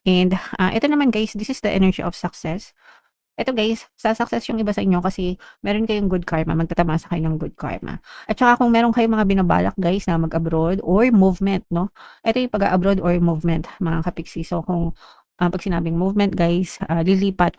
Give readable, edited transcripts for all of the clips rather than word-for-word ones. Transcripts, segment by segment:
And ito naman guys, this is the energy of success. Ito guys, sa-success yung iba sa inyo kasi meron kayong good karma, magtatamasa kayo ng good karma. At saka kung meron kayong mga binabalak guys na mag-abroad or movement, no? Ito yung pag-abroad or movement, mga kapiksi. So kung pag sinabing movement guys,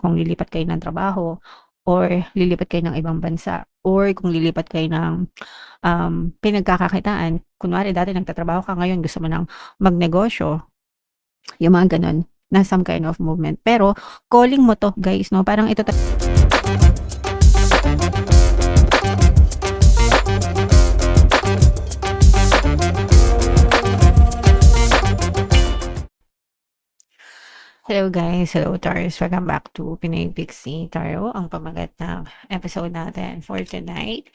kung lilipat kayo ng trabaho or lilipat kayo ng ibang bansa or kung lilipat kayo ng pinagkakakitaan. Kunwari dati nagtatrabaho ka, ngayon gusto mo ng magnegosyo, yung mga gano'n, na some kind of movement. Pero calling mo 'to guys 'no, parang ito hello guys, hello Taurus, welcome back to Pinoy Pixie Tarot. Ang pamagat ng episode natin for tonight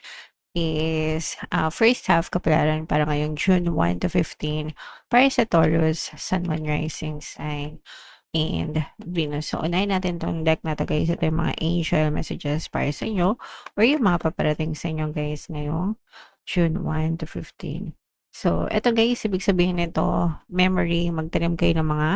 is first half kapalaran para ngayong June 1 to 15 para sa Taurus, Sun, Moon, Rising sign and Venus. So, unahin natin tong deck na to guys. Ito yung mga angel messages para sa inyo or yung mga paparating sa inyo guys ngayong June 1 to 15. So, eto guys, ibig sabihin nito, memory, magtanim kayo ng mga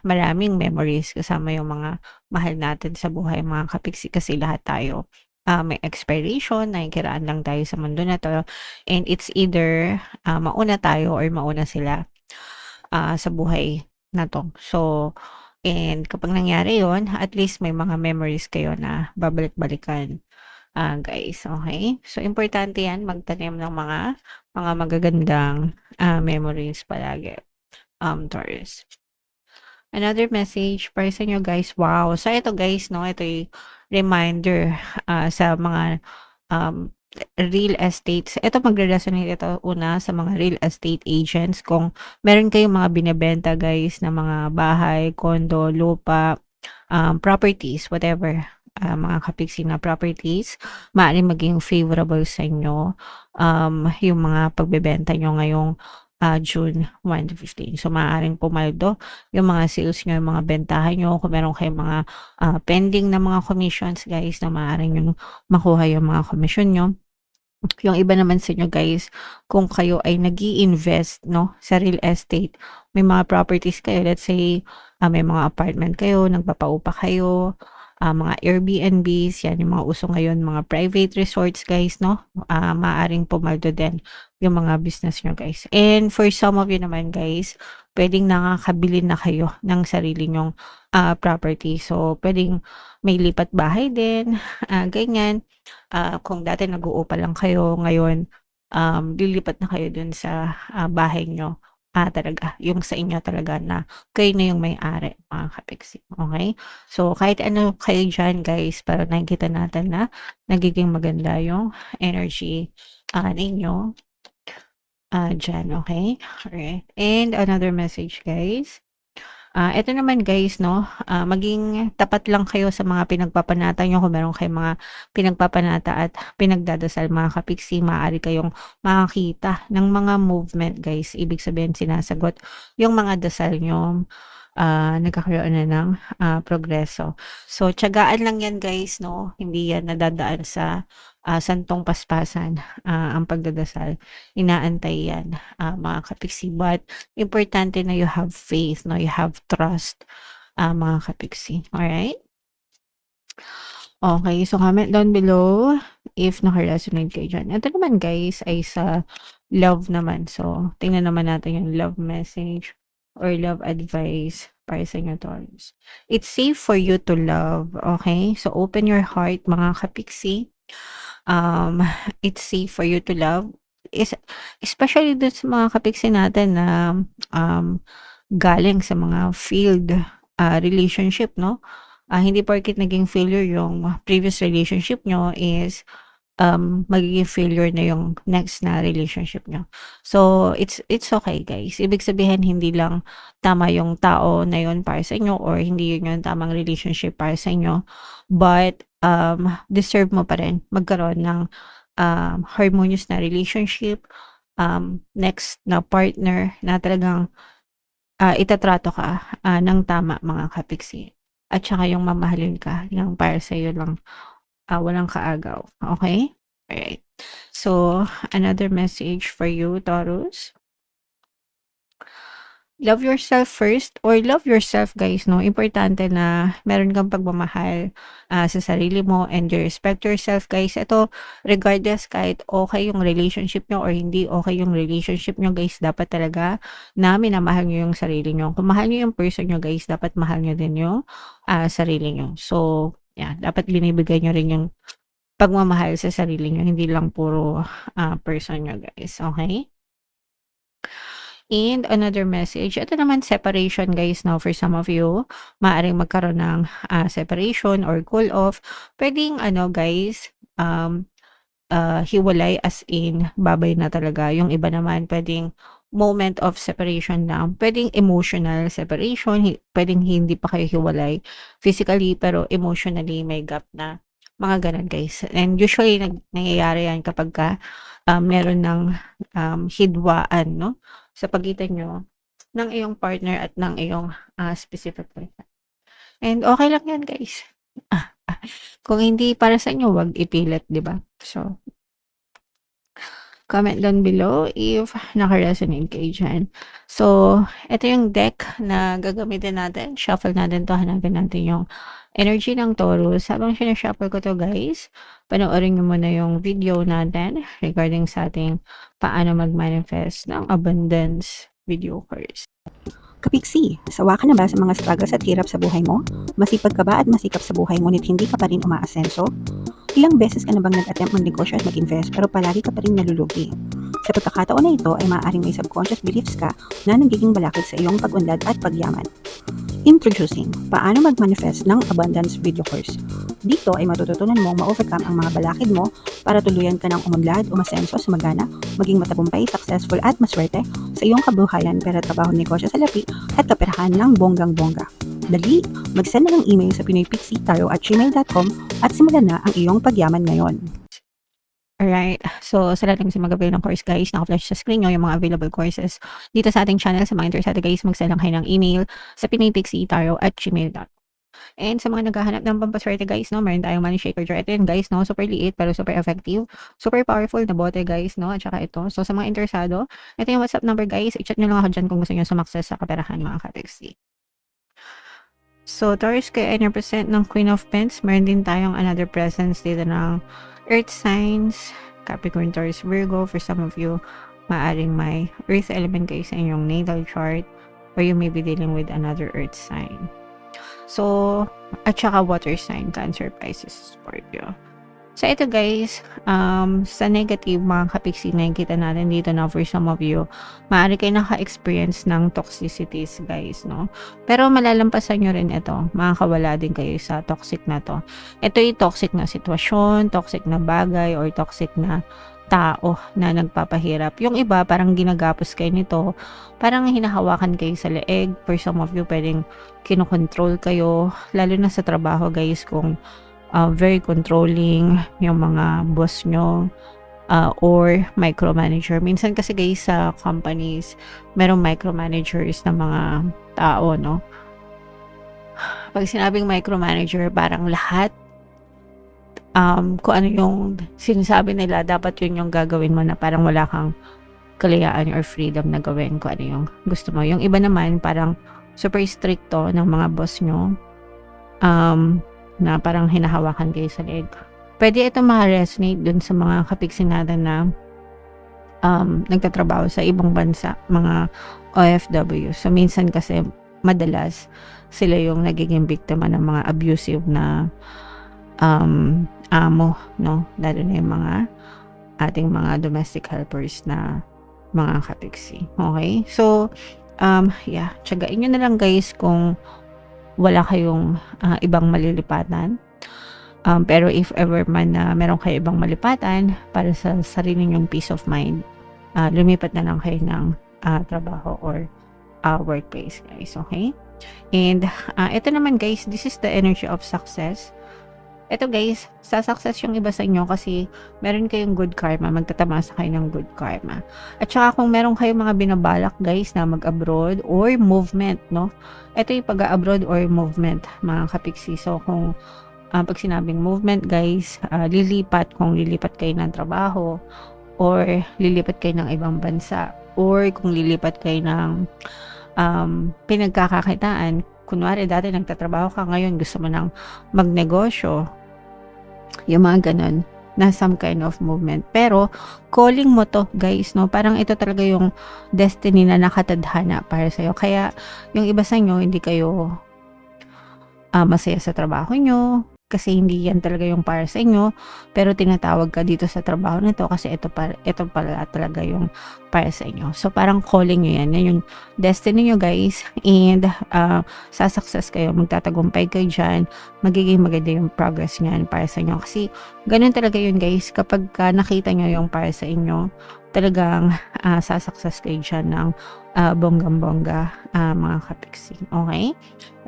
maraming memories kasama yung mga mahal natin sa buhay, mga kapiksi, kasi lahat tayo may expiration, nakikiraan lang tayo sa mundo na to, and it's either mauna tayo or mauna sila sa buhay na to. So, and kapag nangyari yon, at least may mga memories kayo na babalik-balikan, guys, okay? So, importante yan, magtanim ng mga magagandang memories palagi, Taurus. Another message para sa inyo guys, wow! So, ito guys, no, ito yung reminder sa mga um, real estates. Ito magre-resonate ito una sa mga real estate agents. Kung meron kayong mga binebenta guys na mga bahay, condo, lupa, properties, whatever, mga kapiksi na properties, maaaring maging favorable sa inyo yung mga pagbebenta nyo ngayong June 1 to 15. So, maaaring pumaldo yung mga sales nyo, yung mga bentahan nyo. Kung meron kayong mga pending na mga commissions guys, na maaaring yung makuha yung mga commission nyo. Yung iba naman sa inyo guys, kung kayo ay nag-i-invest, no, sa real estate, may mga properties kayo, let's say, may mga apartment kayo, nagpapaupa kayo, mga Airbnbs, yan yung mga uso ngayon, mga private resorts guys, no, maaaring pumaldo din yung mga business nyo guys. And for some of you naman guys, pwedeng nakakabili na kayo ng sarili nyong property. So, pwedeng may lipat bahay din, ganyan. Kung dati nag-uupa lang kayo, ngayon lilipat na kayo dun sa bahay nyo. Talaga, yung sa inyo talaga na kayo na yung may-ari, mga kapiksi. Okay? So, kahit ano kayo dyan, guys, para nakikita natin na nagiging maganda yung energy ninyo dyan. Okay? Alright. And another message, guys. Eto naman guys 'no, maging tapat lang kayo sa mga pinagpapanata niyo. Kung meron kayong mga pinagpapanata at pinagdadasal, mga kapiksi, maaari kayong makakita ng mga movement guys. Ibig sabihin sinasagot yung mga dasal niyo, nagkakaroon na ng progreso. So, tiyagaan lang yan guys 'no, hindi yan nadadaan sa santong paspasan, ang pagdadasal. Inaantay yan, mga kapiksi. But importante na you have faith, no, you have trust, mga kapiksi. Alright? Okay, so comment down below if naka-resonate kayo dyan. Ito naman guys ay sa love naman. So, tingnan naman natin yung love message or love advice para sa inyo, Taurus. It's safe for you to love, okay? So, open your heart, mga kapiksi. Um, it's safe for you to love. Is, especially dun sa mga kapiksi natin na galing sa mga field relationship, no? Hindi porket naging failure yung previous relationship nyo is magiging failure na yung next na relationship nyo. So, it's okay guys. Ibig sabihin, hindi lang tama yung tao na yun para sa inyo or hindi yun yung tamang relationship para sa inyo. But, deserve mo pa rin magkaroon ng harmonious na relationship, next na partner na talagang itatrato ka ng tama, mga kapiksi. At saka yung mamahalin ka ng para sa'yo lang, walang kaagaw. Okay? Alright. So, another message for you, Taurus. love yourself first or love yourself guys, no? Importante na meron kang pagmamahal sa sarili mo and you respect yourself guys. Ito, regardless kahit okay yung relationship nyo or hindi okay yung relationship nyo guys, dapat talaga na minamahal nyo yung sarili nyo. Kung mahal nyo yung person nyo guys, dapat mahal nyo din yung sarili nyo. So, yeah, dapat binibigay nyo rin yung pagmamahal sa sarili nyo, hindi lang puro person nyo guys, okay? And another message, ito naman separation guys, now for some of you, maaaring magkaroon ng separation or cool off. Pwedeng ano guys, hiwalay as in babay na talaga. Yung iba naman pwedeng moment of separation lang. Pwedeng emotional separation, pwedeng hindi pa kayo hiwalay physically pero emotionally may gap na. Mga ganun guys. And usually nangyayari yan kapag meron ng hidwaan, no? Sa pagitan nyo ng iyong partner at ng iyong specific person. And okay lang yan guys. Kung hindi para sa inyo, wag ipilit, di ba? So, comment down below if naka-resonate kayo dyan. So, ito yung deck na gagamitin natin. Shuffle natin to. Hanapin natin yung energy ng Taurus. Habang sinashuffle ko to guys, panoorin nyo muna yung video natin regarding sa ating paano mag-manifest ng abundance video course. Kapiksi, sawa ka na ba sa mga struggles at hirap sa buhay mo? Masipag ka ba at masikap sa buhay ngunit hindi ka pa rin umaasenso? Ilang beses ka na bang nag-attempt mag-negosyo at mag-invest pero palagi ka pa rin nalulugi? Sa pagkakataon na ito ay maaaring may subconscious beliefs ka na nagiging balakid sa iyong pag-unlad at pagyaman. Introducing, paano mag-manifest ng abundance video course. Dito ay matututunan mong ma-overcome ang mga balakid mo para tuluyan ka ng umunlad, umasenso, sumagana, maging matagumpay, successful at maswerte sa iyong kabuhayan, pera, trabaho, negosyo, salapi at kaperahan ng bonggang-bongga. Dali, mag-send na ng email sa pinoypixie@gmail.com at simulan na ang iyong pagyaman ngayon. Alright. So, sa lahat ng gusto mag-avail ng course guys, naka-flash sa screen nyo yung mga available courses dito sa ating channel. Sa mga interesado guys, mag-send lang kayo ng email sa pinoypixie@gmail.com. And sa mga naghahanap ng pampaswerte guys, no, meron tayong money shaker jar. Ito yun guys, no, super liit pero super effective. Super powerful na bote guys, no, at saka ito. So, sa mga interesado, ito yung WhatsApp number guys. I-chat nyo lang ako dyan kung gusto nyo sumakses sa kaperahan mga kapixie. So, Taurus kayo ay represent ng Queen of Pentacles. Meron din tayong another presence dito ng Earth signs, Capricorn, Taurus, Virgo. For some of you, maaring may Earth element kayo sa inyong natal chart or you may be dealing with another Earth sign. So, at saka water sign, Cancer, Pisces, Scorpio. So, ito guys, sa negative, mga kapiksi na kita natin dito na for some of you, maaari kayo naka-experience ng toxicities guys, no? Pero malalampasan nyo rin ito. Makakawala din kayo sa toxic na to. Ito yung toxic na sitwasyon, toxic na bagay, or toxic na tao na nagpapahirap. Yung iba, parang ginagapos kayo nito. Parang hinahawakan kayo sa leeg. For some of you, pwedeng kinokontrol kayo. Lalo na sa trabaho guys, kung very controlling yung mga boss nyo or micromanager. Minsan kasi guys sa companies, merong micromanagers na mga tao, no? Pag sinabing micromanager, parang lahat kung ano yung sinasabi nila, dapat yun yung gagawin mo na parang wala kang kalayaan or freedom na gawin kung ano yung gusto mo. Yung iba naman, parang super stricto ng mga boss nyo. Na parang hinahawakan kayo sa leg. Pwede ito ma-resonate dun sa mga kapiksin natin na nagtatrabaho sa ibang bansa, mga OFW. So, minsan kasi madalas sila yung nagiging biktima ng mga abusive na amo, no? Lalo na yung mga ating mga domestic helpers na mga kapiksi. Okay? So, yeah, tsagain nyo na lang guys kung wala kayong ibang malilipatan. Pero if ever man na meron kayo ibang malipatan para sa sarili nyong peace of mind, lumipat na lang kayo ng trabaho or workplace guys, okay? And ito naman guys, this is the energy of success. Ito guys, sa success yung iba sa inyo kasi meron kayong good karma, magtatamasa kayo ng good karma. At saka kung meron kayong mga binabalak guys na mag-abroad or movement, no? Ito yung pag-abroad or movement, mga kapiksi. So kung pag sinabing movement guys, lilipat, kung lilipat kayo ng trabaho or lilipat kayo ng ibang bansa or kung lilipat kayo ng pinagkakakitaan. Kunwari dati nagtatrabaho ka, ngayon gusto mo ng magnegosyo, yung mga ganun, na some kind of movement. Pero calling mo to, guys, no? Parang ito talaga yung destiny na nakatadhana para sa'yo. Kaya yung iba sa inyo, hindi kayo masaya sa trabaho nyo, kasi hindi yan talaga yung para sa inyo, pero tinatawag ka dito sa trabaho nito kasi ito pala talaga yung para sa inyo. So parang calling nyo yan yung destiny nyo, guys, and sasuccess kayo, magtatagumpay kayo dyan, magiging maganda yung progress nyan para sa inyo, kasi ganun talaga yun, guys. Kapag nakita nyo yung para sa inyo, talagang sasuccess kayo dyan ng bonggang-bongga, mga kapiksi. Okay?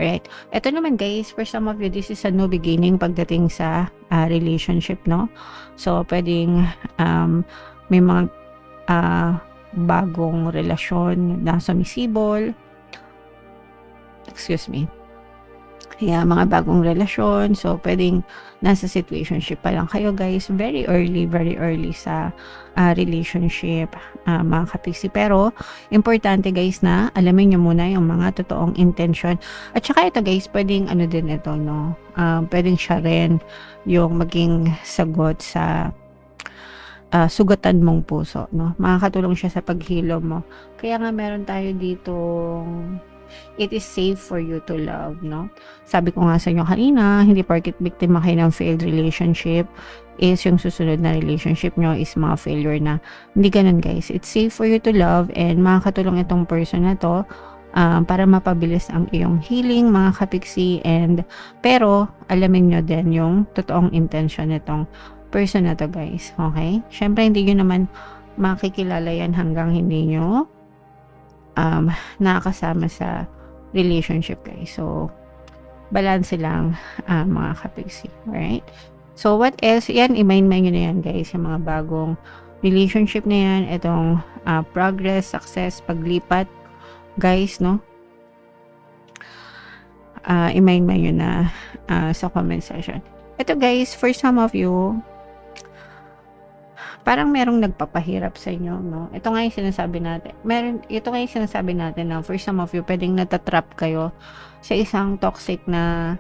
Alright. Ito naman, guys, for some of you, this is a new beginning pagdating sa relationship, no? So, pwedeng may mga bagong relasyon na sumisibol. Excuse me. Kaya mga bagong relasyon. So, pwedeng nasa situationship pa lang kayo, guys. Very early sa relationship, mga kapiksi. Pero, importante, guys, na alamin nyo muna yung mga totoong intention. At saka ito, guys, pwedeng ano din ito, no? Pwedeng siya rin yung maging sagot sa sugatan mong puso, no? Makakatulong siya sa paghilom mo. Kaya nga meron tayo ditong it is safe for you to love, no? Sabi ko nga sa inyo kanina, hindi porket biktima kayo ng failed relationship is yung susunod na relationship nyo is mga failure na. Hindi ganun, guys. It's safe for you to love, and makakatulong itong person na to para mapabilis ang iyong healing, mga kapiksi. And pero alamin nyo din yung totoong intention nitong person na to, guys. Okay? Syempre hindi nyo naman makikilala yan hanggang hindi nyo nakakasama sa relationship, guys. So balance lang, mga kapiksi. Alright? So what else? Yan, i-mind-mind nyo na yan, guys, yung mga bagong relationship na yan, itong progress, success, paglipat, guys, no? I-mind-mind nyo na sa comment section. Ito, guys, for some of you, parang merong nagpapahirap sa inyo, no? Ito nga yung sinasabi natin. Ito nga yung sinasabi natin na for some of you, pwedeng natatrap kayo sa isang toxic na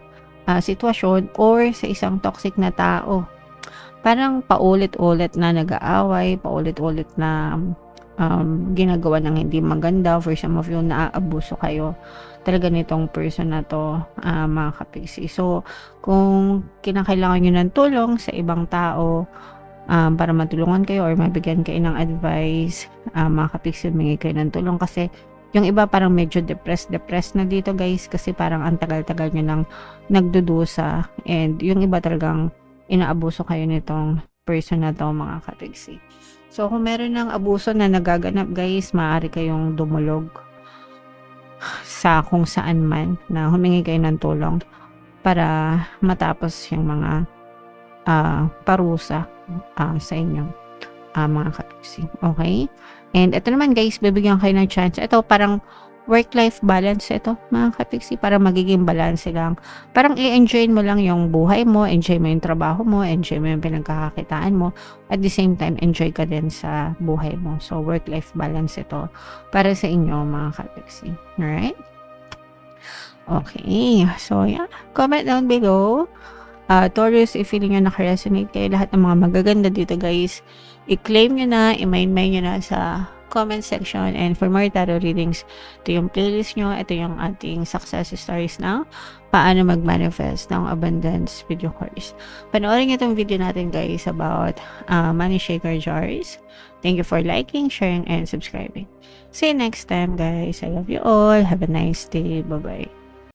sitwasyon or sa isang toxic na tao. Parang paulit-ulit na nag-aaway, paulit-ulit na ginagawa ng hindi maganda. For some of you, naaabuso kayo talaga nitong person na to, mga kapiksi. So, kung kinakailangan nyo ng tulong sa ibang tao, para matulungan kayo or mabigyan kayo ng advice, mga kapiksi, humingi kayo ng tulong, kasi yung iba parang medyo depressed na dito, guys, kasi parang ang tagal-tagal nyo nang nagdudusa, and yung iba talagang inaabuso kayo nitong person na to, mga kapiksi. So kung meron ng abuso na nagaganap, guys, maaari kayong dumulog sa kung saan man na humingi kayo ng tulong para matapos yung mga parusa sa inyong mga kapiksi. Okay? And ito naman, guys, bibigyan kayo ng chance. Ito parang work-life balance ito, mga kapiksi, para magiging balance lang. Parang i-enjoy mo lang yung buhay mo, enjoy mo yung trabaho mo, enjoy mo yung pinagkakakitaan mo, at the same time, enjoy ka din sa buhay mo. So, work-life balance ito para sa inyo, mga kapiksi. Alright? Okay. So, yeah. Comment down below. Taurus, if feeling nyo nakaresonate kayo, lahat ng mga magaganda dito, guys, i-claim nyo na, i-mind nyo na sa comment section. And for more tarot readings, ito yung playlist nyo, ito yung ating success stories na paano mag-manifest ng abundance video course. Panoorin nyo itong video natin, guys, about money shaker jars. Thank you for liking, sharing, and subscribing. See you next time, guys. I love you all. Have a nice day. Bye-bye.